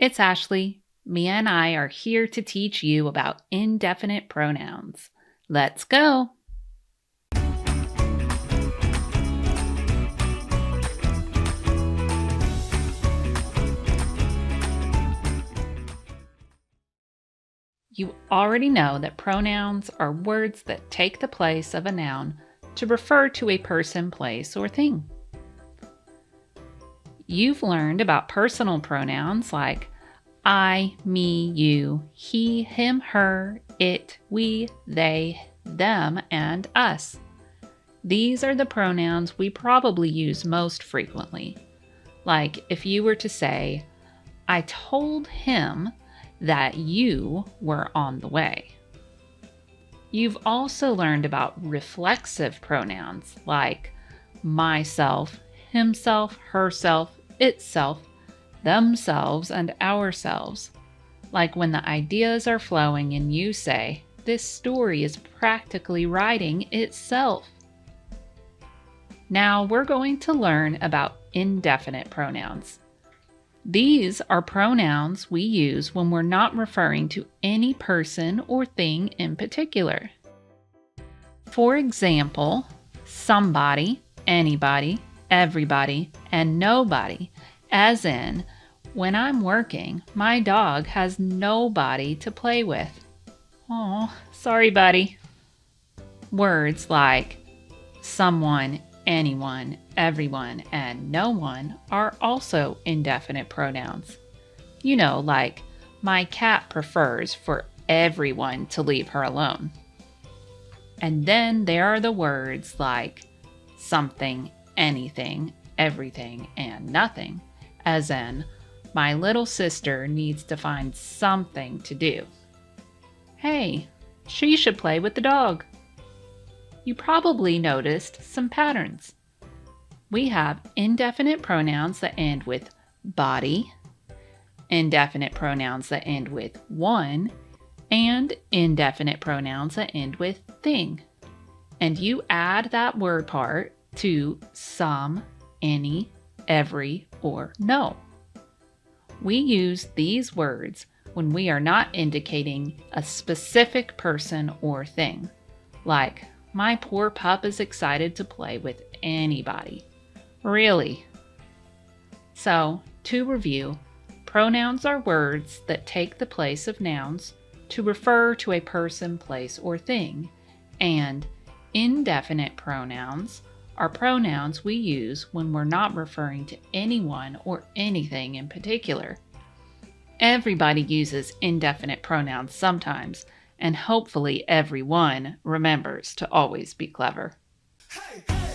It's Ashley. Mia and I are here to teach you about indefinite pronouns. Let's go! You already know that pronouns are words that take the place of a noun to refer to a person, place, or thing. You've learned about personal pronouns like I, me, you, he, him, her, it, we, they, them, and us. These are the pronouns we probably use most frequently. Like if you were to say, I told him that you were on the way. You've also learned about reflexive pronouns like myself, himself, herself, itself, themselves, and ourselves. Like when the ideas are flowing and you say, this story is practically writing itself. Now we're going to learn about indefinite pronouns. These are pronouns we use when we're not referring to any person or thing in particular. For example, somebody, anybody, everybody, and nobody, as in, when I'm working, my dog has nobody to play with. Oh, sorry, buddy. Words like someone, anyone, everyone, and no one are also indefinite pronouns. You know, like, my cat prefers for everyone to leave her alone. And then there are the words like something, anything, everything, and nothing, as in, my little sister needs to find something to do. Hey, she should play with the dog. You probably noticed some patterns. We have indefinite pronouns that end with body, indefinite pronouns that end with one, and indefinite pronouns that end with thing. And you add that word part to some, any, every, or no. We use these words when we are not indicating a specific person or thing, like, my poor pup is excited to play with anybody. Really? So, to review, pronouns are words that take the place of nouns to refer to a person, place, or thing, and indefinite pronouns are pronouns we use when we're not referring to anyone or anything in particular. Everybody uses indefinite pronouns sometimes, and hopefully everyone remembers to always be clever. Hey, hey.